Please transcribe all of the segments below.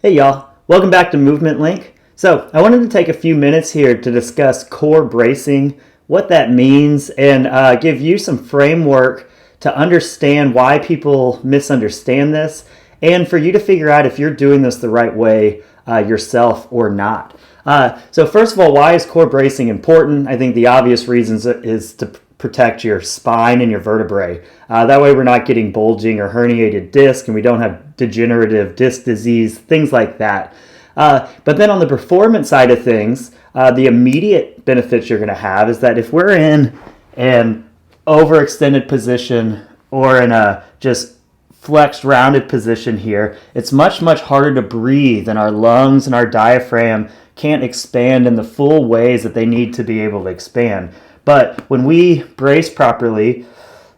Hey y'all, welcome back to MovementLink. So I wanted to take a few minutes here to discuss core bracing, what that means, and give you some framework to understand why people misunderstand this, and for you to figure out if you're doing this the right way yourself or not. So first of all, why is core bracing important? I think the obvious reasons is to protect your spine and your vertebrae. That way we're not getting bulging or herniated disc, and we don't have degenerative disc disease, things like that. But then on the performance side of things, the immediate benefits you're going to have is that if we're in an overextended position or in a just flexed rounded position here, it's much harder to breathe, and our lungs and our diaphragm can't expand in the full ways that they need to be able to expand. But when we brace properly,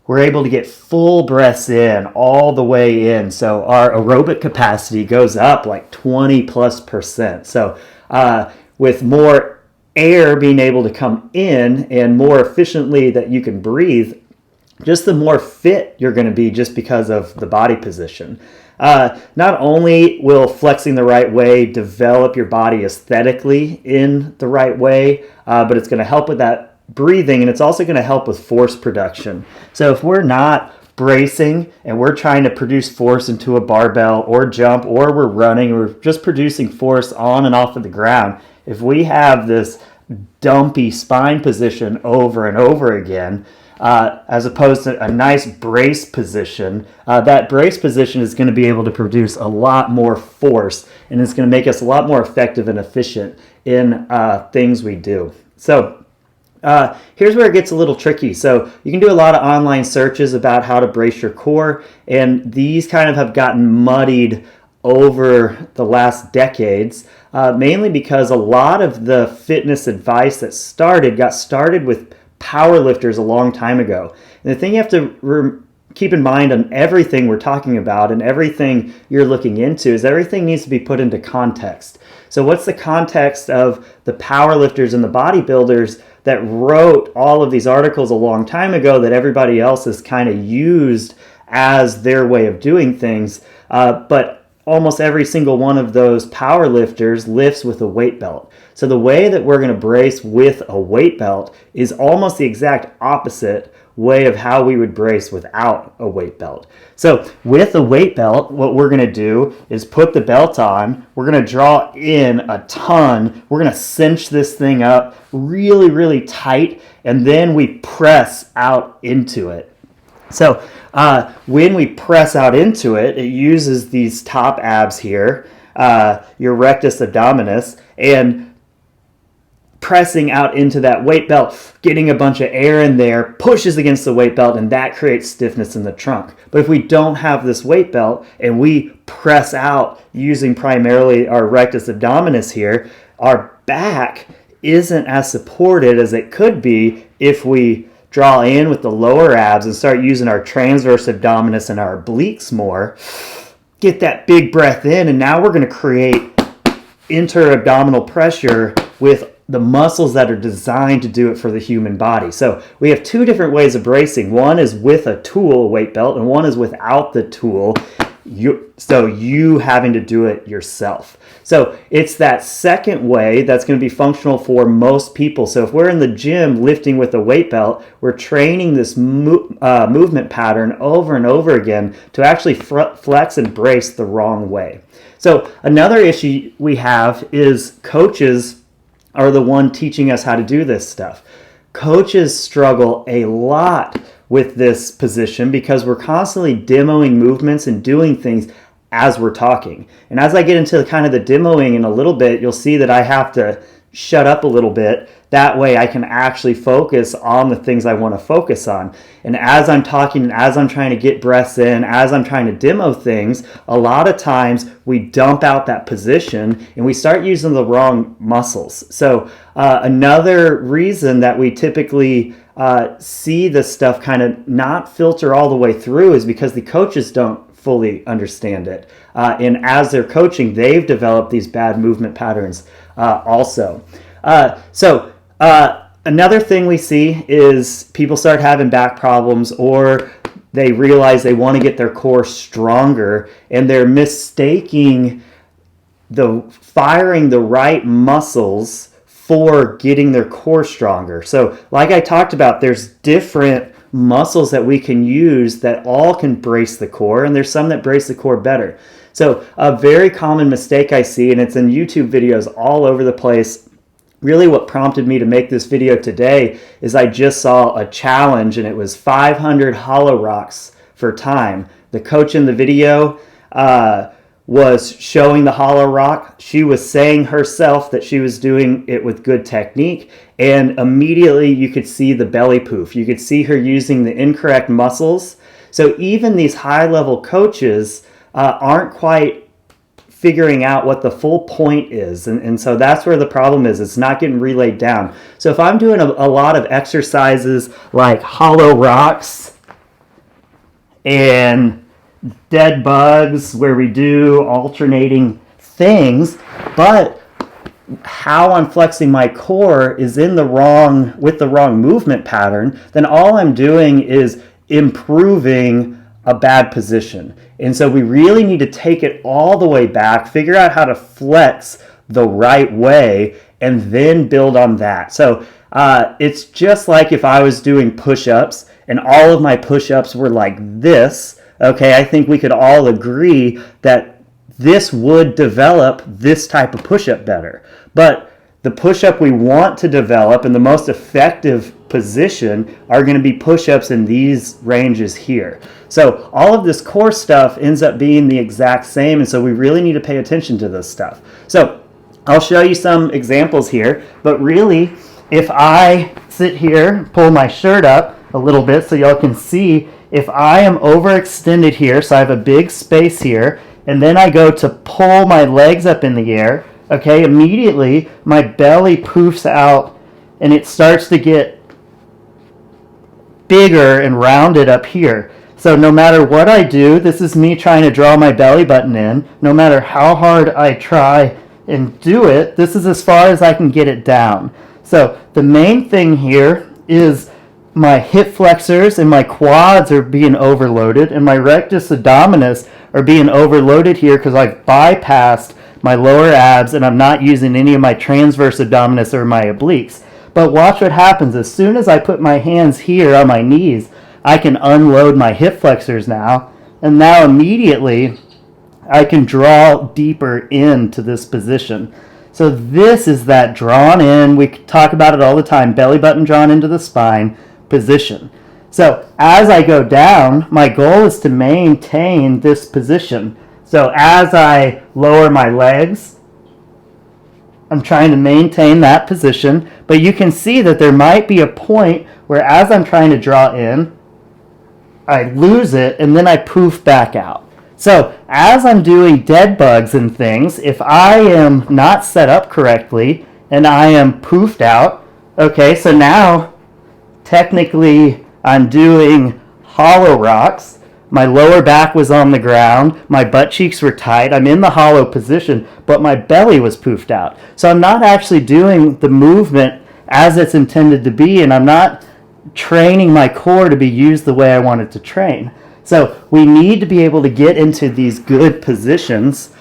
we're able to get full breaths in, all the way in. So our aerobic capacity goes up like 20+%. So with more air being able to come in and more efficiently that you can breathe, just the more fit you're going to be just because of the body position. Not only will flexing the right way develop your body aesthetically in the right way, but it's going to help with that breathing, and it's also going to help with force production. So if we're not bracing and we're trying to produce force into a barbell or jump, or we're running, or just producing force on and off of the ground, if we have this dumpy spine position over and over again, as opposed to a nice brace position, that brace position is going to be able to produce a lot more force, and it's going to make us a lot more effective and efficient in things we do. So here's where it gets a little tricky. So you can do a lot of online searches about how to brace your core, and these kind of have gotten muddied over the last decades, mainly because a lot of the fitness advice that got started with powerlifters a long time ago. And the thing you have to keep in mind on everything we're talking about and everything you're looking into is everything needs to be put into context. So what's the context of the powerlifters and the bodybuilders that wrote all of these articles a long time ago that everybody else has kind of used as their way of doing things? But almost every single one of those powerlifters lifts with a weight belt. So the way that we're going to brace with a weight belt is almost the exact opposite way of how we would brace without a weight belt. So with a weight belt, what we're going to do is put the belt on, we're going to draw in a ton, we're going to cinch this thing up really tight, and then we press out into it. So when we press out into it, it uses these top abs here, your rectus abdominis, and pressing out into that weight belt, getting a bunch of air in there, pushes against the weight belt, and that creates stiffness in the trunk. But if we don't have this weight belt and we press out using primarily our rectus abdominis here, our back isn't as supported as it could be if we draw in with the lower abs and start using our transverse abdominis and our obliques more. Get that big breath in, and now we're going to create inter-abdominal pressure with the muscles that are designed to do it for the human body. So we have two different ways of bracing. One is with a tool, weight belt, and one is without the tool, you having to do it yourself. So it's that second way that's going to be functional for most people. So if we're in the gym lifting with a weight belt, we're training this movement pattern over and over again to actually flex and brace the wrong way. So another issue we have is coaches are the one teaching us how to do this stuff. Coaches struggle a lot with this position because we're constantly demoing movements and doing things as we're talking. And as I get into kind of the demoing in a little bit, you'll see that I have to shut up a little bit. That way I can actually focus on the things I want to focus on. And as I'm talking and as I'm trying to get breaths in, as I'm trying to demo things, a lot of times we dump out that position and we start using the wrong muscles. So another reason that we typically see this stuff kind of not filter all the way through is because the coaches don't fully understand it. And as they're coaching, they've developed these bad movement patterns also. Another thing we see is people start having back problems, or they realize they want to get their core stronger, and they're mistaking firing the right muscles for getting their core stronger. So like I talked about, there's different muscles that we can use that all can brace the core, and there's some that brace the core better. So a very common mistake I see, and it's in YouTube videos all over the place. Really what prompted me to make this video today is I just saw a challenge, and it was 500 hollow rocks for time. The coach in the video was showing the hollow rock. She was saying herself that she was doing it with good technique, and immediately you could see the belly poof. You could see her using the incorrect muscles. So even these high-level coaches aren't quite figuring out what the full point is. And so that's where the problem is. It's not getting relayed down. So if I'm doing a lot of exercises like hollow rocks and dead bugs where we do alternating things, but how I'm flexing my core is with the wrong movement pattern, then all I'm doing is improving a bad position. And so we really need to take it all the way back, figure out how to flex the right way, and then build on that. So it's just like if I was doing push-ups and all of my push-ups were like this. Okay, I think we could all agree that this would develop this type of push-up better. But the push-up we want to develop and the most effective position are going to be push-ups in these ranges here. So all of this core stuff ends up being the exact same, and so we really need to pay attention to this stuff. So I'll show you some examples here, but really, if I sit here, pull my shirt up a little bit so y'all can see, if I am overextended here, so I have a big space here, and then I go to pull my legs up in the air, okay, immediately my belly poofs out and it starts to get bigger and rounded up here. So no matter what I do, this is me trying to draw my belly button in, no matter how hard I try and do it, this is as far as I can get it down. So the main thing here is my hip flexors and my quads are being overloaded, and my rectus abdominis are being overloaded here because I've bypassed my lower abs and I'm not using any of my transverse abdominis or my obliques. But watch what happens. As soon as I put my hands here on my knees, I can unload my hip flexors now, and now immediately I can draw deeper into this position. So this is that drawn in, we talk about it all the time, belly button drawn into the spine position. So as I go down, my goal is to maintain this position. So as I lower my legs, I'm trying to maintain that position, but you can see that there might be a point where as I'm trying to draw in, I lose it and then I poof back out. So as I'm doing dead bugs and things, if I am not set up correctly and I am poofed out, okay, so now technically I'm doing hollow rocks. My lower back was on the ground, my butt cheeks were tight, I'm in the hollow position, but my belly was poofed out. So I'm not actually doing the movement as it's intended to be, and I'm not training my core to be used the way I want it to train. So we need to be able to get into these good positions,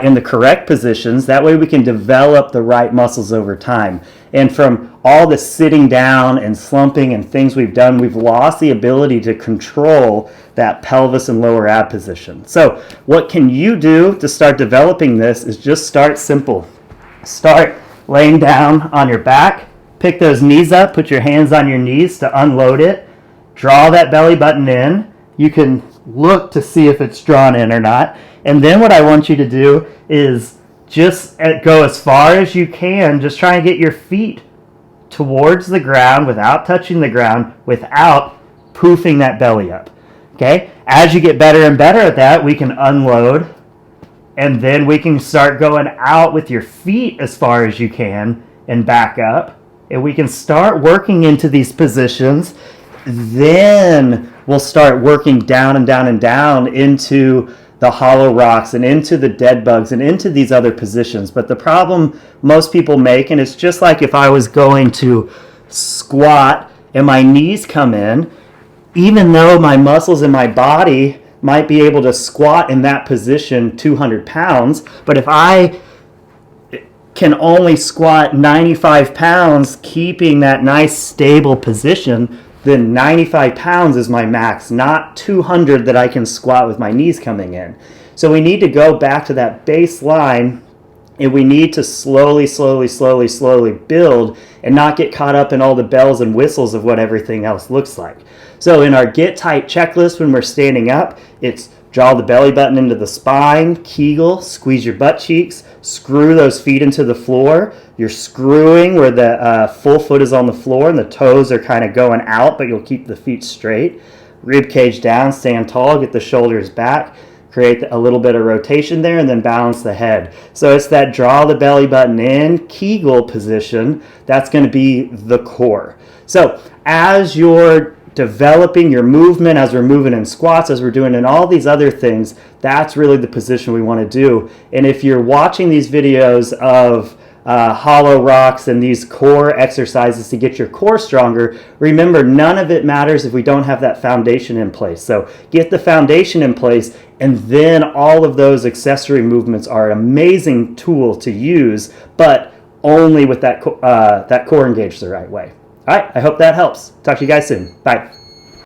in the correct positions. That way we can develop the right muscles over time. And from all the sitting down and slumping and things we've done, we've lost the ability to control that pelvis and lower ab position. So what can you do to start developing this is just start simple. Start laying down on your back, pick those knees up, put your hands on your knees to unload it, draw that belly button in. You can look to see if it's drawn in or not. And then what I want you to do is just go as far as you can. Just try and get your feet towards the ground without touching the ground, without poofing that belly up. Okay? As you get better and better at that, we can unload, and then we can start going out with your feet as far as you can and back up. And we can start working into these positions. Then we'll start working down and down and down into the hollow rocks and into the dead bugs and into these other positions. But the problem most people make, and it's just like if I was going to squat and my knees come in, even though my muscles in my body might be able to squat in that position 200 pounds, but if I can only squat 95 pounds, keeping that nice stable position, then 95 pounds is my max, not 200 that I can squat with my knees coming in. So we need to go back to that baseline, and we need to slowly build and not get caught up in all the bells and whistles of what everything else looks like. So in our Get Tight checklist, when we're standing up, it's draw the belly button into the spine, Kegel, squeeze your butt cheeks, screw those feet into the floor. You're screwing where the full foot is on the floor and the toes are kind of going out, but you'll keep the feet straight. Rib cage down, stand tall, get the shoulders back, create a little bit of rotation there, and then balance the head. So it's that draw the belly button in, Kegel position, that's going to be the core. So as you're developing your movement, as we're moving in squats, as we're doing in all these other things, that's really the position we want to do. And if you're watching these videos of hollow rocks and these core exercises to get your core stronger, remember, none of it matters if we don't have that foundation in place. So get the foundation in place, and then all of those accessory movements are an amazing tool to use, but only with that core engaged the right way. All right, I hope that helps. Talk to you guys soon. Bye.